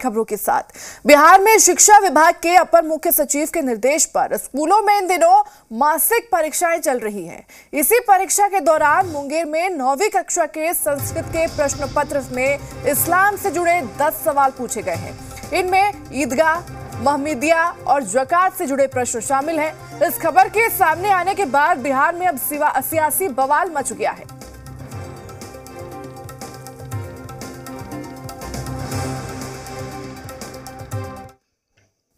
खबरों के साथ। बिहार में शिक्षा विभाग के अपर मुख्य सचिव के निर्देश पर स्कूलों में इन दिनों मासिक परीक्षाएं चल रही हैं। इसी परीक्षा के दौरान मुंगेर में 9वीं कक्षा के संस्कृत के प्रश्न पत्र में इस्लाम से जुड़े 10 सवाल पूछे गए हैं। इनमें ईदगाह, महमिदिया और ज़कात से जुड़े प्रश्न शामिल हैं। इस खबर के सामने आने के बाद बिहार में अब सियासी बवाल मच गया है।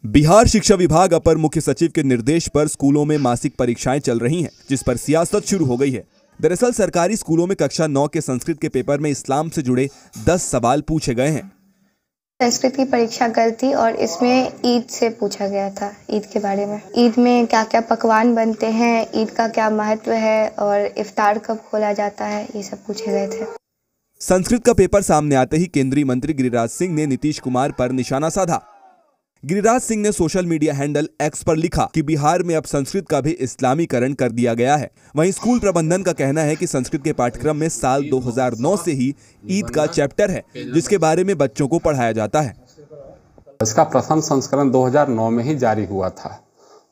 बिहार शिक्षा विभाग अपर मुख्य सचिव के निर्देश पर स्कूलों में मासिक परीक्षाएं चल रही हैं, जिस पर सियासत शुरू हो गई है। दरअसल सरकारी स्कूलों में कक्षा 9 के संस्कृत के पेपर में इस्लाम से जुड़े 10 सवाल पूछे गए हैं। संस्कृत की परीक्षा कल थी और इसमें ईद से पूछा गया था, ईद के बारे में। ईद में क्या क्या पकवान बनते हैं, ईद का क्या महत्व है और इफ्तार कब खोला जाता है, ये सब पूछे गए थे। संस्कृत का पेपर सामने आते ही केंद्रीय मंत्री गिरिराज सिंह ने नीतीश कुमार पर निशाना साधा। गिरिराज सिंह ने सोशल मीडिया हैंडल एक्स पर लिखा कि बिहार में अब संस्कृत का भी इस्लामीकरण कर दिया गया है। वहीं स्कूल प्रबंधन का कहना है कि संस्कृत के पाठ्यक्रम में साल 2009 से ही ईद का चैप्टर है, जिसके बारे में बच्चों को पढ़ाया जाता है। इसका प्रथम संस्करण 2009 में ही जारी हुआ था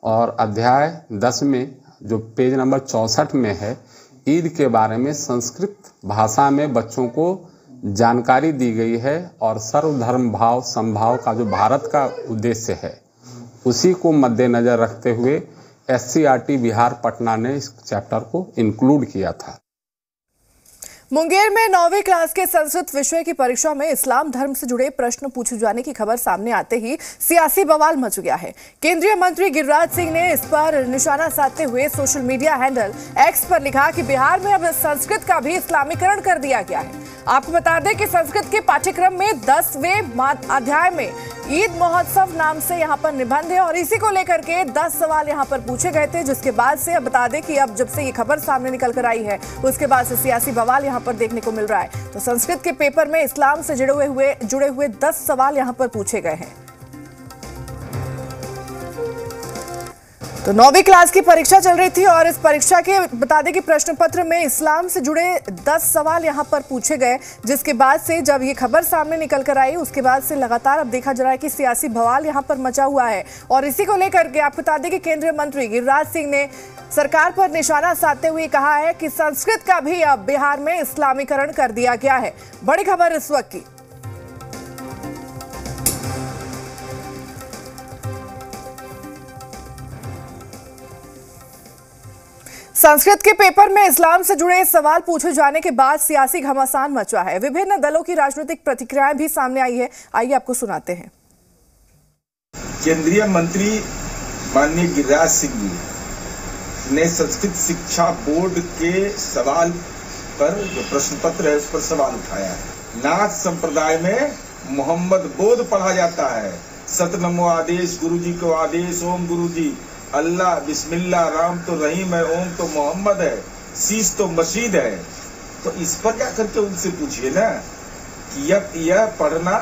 और अध्याय 10 में जो पेज नंबर 64 में है, ईद के बारे में संस्कृत भाषा में बच्चों को जानकारी दी गई है और सर्वधर्म भाव समभाव का जो भारत का उद्देश्य है, उसी को मद्देनजर रखते हुए SCRT बिहार पटना ने इस चैप्टर को इंक्लूड किया था। मुंगेर में 9वीं क्लास के संस्कृत विषय की परीक्षा में इस्लाम धर्म से जुड़े प्रश्न पूछे जाने की खबर सामने आते ही सियासी बवाल मच गया है। केंद्रीय मंत्री गिरिराज सिंह ने इस पर निशाना साधते हुए सोशल मीडिया हैंडल एक्स पर लिखा कि बिहार में अब संस्कृत का भी इस्लामीकरण कर दिया गया है। आपको बता दें कि संस्कृत के पाठ्यक्रम में 10वें अध्याय में ईद महोत्सव नाम से यहाँ पर निबंध है और इसी को लेकर के 10 सवाल यहाँ पर पूछे गए थे, जिसके बाद से अब बता दें कि अब जब से ये खबर सामने निकल कर आई है, उसके बाद से सियासी बवाल यहाँ पर देखने को मिल रहा है। तो संस्कृत के पेपर में इस्लाम से जुड़े हुए 10 सवाल यहाँ पर पूछे गए हैं। तो 9वीं क्लास की परीक्षा चल रही थी और इस परीक्षा के बता दें कि प्रश्न पत्र में इस्लाम से जुड़े 10 सवाल यहां पर पूछे गए, जिसके बाद से जब ये खबर सामने निकल कर आई, उसके बाद से लगातार अब देखा जा रहा है कि सियासी बवाल यहां पर मचा हुआ है। और इसी को लेकर के आपको बता दें कि केंद्रीय मंत्री गिरिराज सिंह ने सरकार पर निशाना साधते हुए कहा है कि संस्कृत का भी अब बिहार में इस्लामीकरण कर दिया गया है। बड़ी खबर इस वक्त की। संस्कृत के पेपर में इस्लाम से जुड़े सवाल पूछे जाने के बाद सियासी घमासान मचा है। विभिन्न दलों की राजनीतिक प्रतिक्रियाएं भी सामने आई है। आइए आपको सुनाते हैं। केंद्रीय मंत्री माननीय गिरिराज सिंह जी ने संस्कृत शिक्षा बोर्ड के सवाल पर जो प्रश्न पत्र है उस पर सवाल उठाया है। नाथ संप्रदाय में मोहम्मद बोध पढ़ा जाता है। सतनमो आदेश, गुरु जी को आदेश, ओम गुरु जी, अल्लाह, बिस्मिल्लाह, राम तो रहीम है, ओम तो मोहम्मद है, शीश तो मशीद है। तो इस पर जा करके उनसे पूछिए ना कि यह पढ़ना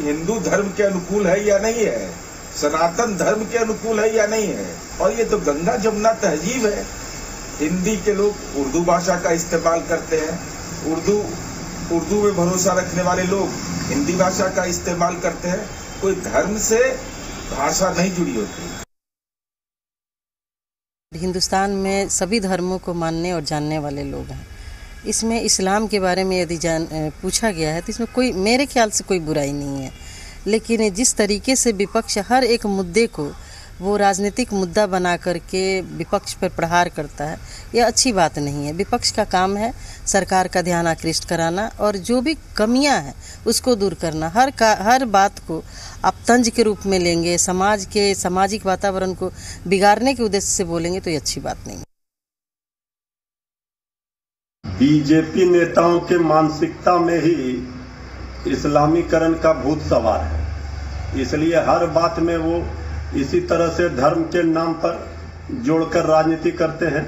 हिंदू धर्म के अनुकूल है या नहीं है, सनातन धर्म के अनुकूल है या नहीं है। और ये तो गंगा जमुना तहजीब है। हिंदी के लोग उर्दू भाषा का इस्तेमाल करते हैं, उर्दू में भरोसा रखने वाले लोग हिंदी भाषा का इस्तेमाल करते हैं। कोई धर्म से भाषा नहीं जुड़ी होती। हिंदुस्तान में सभी धर्मों को मानने और जानने वाले लोग हैं। इसमें इस्लाम के बारे में यदि पूछा गया है तो इसमें कोई, मेरे ख्याल से कोई बुराई नहीं है। लेकिन जिस तरीके से विपक्ष हर एक मुद्दे को वो राजनीतिक मुद्दा बना करके विपक्ष पर प्रहार करता है, यह अच्छी बात नहीं है। विपक्ष का काम है सरकार का ध्यान आकृष्ट कराना और जो भी कमियां हैं उसको दूर करना। हर बात को आप तंज के रूप में लेंगे, समाज के सामाजिक वातावरण को बिगाड़ने के उद्देश्य से बोलेंगे तो ये अच्छी बात नहीं है। बीजेपी नेताओं के मानसिकता में ही इस्लामीकरण का भूत सवार है, इसलिए हर बात में वो इसी तरह से धर्म के नाम पर जोड़कर राजनीति करते हैं।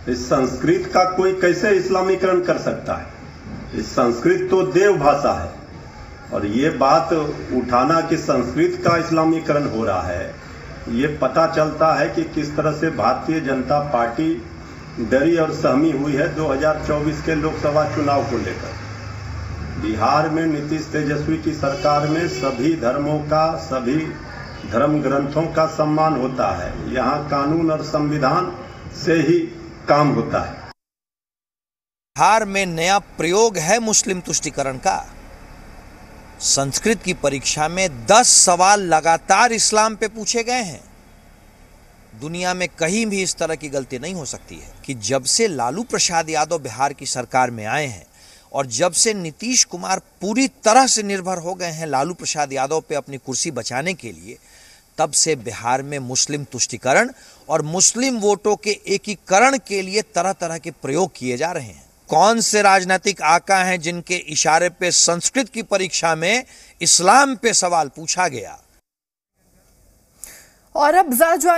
इस संस्कृत का कोई कैसे इस्लामीकरण कर सकता है? इस संस्कृत तो देव भाषा है और ये बात उठाना कि संस्कृत का इस्लामीकरण हो रहा है, ये पता चलता है कि किस तरह से भारतीय जनता पार्टी डरी और सहमी हुई है 2024 के लोकसभा चुनाव को लेकर। बिहार में नीतीश तेजस्वी की सरकार में सभी धर्मों का, सभी धर्म ग्रंथों का सम्मान होता है। यहाँ कानून और संविधान से ही काम होता है। बिहार में नया प्रयोग है मुस्लिम तुष्टीकरण का। संस्कृत की परीक्षा में 10 सवाल लगातार इस्लाम पे पूछे गए हैं। दुनिया में कहीं भी इस तरह की गलती नहीं हो सकती है कि जब से लालू प्रसाद यादव बिहार की सरकार में आए हैं और जब से नीतीश कुमार पूरी तरह से निर्भर हो गए हैं लालू प्रसाद यादव पे अपनी कुर्सी बचाने के लिए, तब से बिहार में मुस्लिम तुष्टीकरण और मुस्लिम वोटों के एकीकरण के लिए तरह तरह के प्रयोग किए जा रहे हैं। कौन से राजनीतिक आका हैं जिनके इशारे पे संस्कृत की परीक्षा में इस्लाम पे सवाल पूछा गया? और अब ज्यादा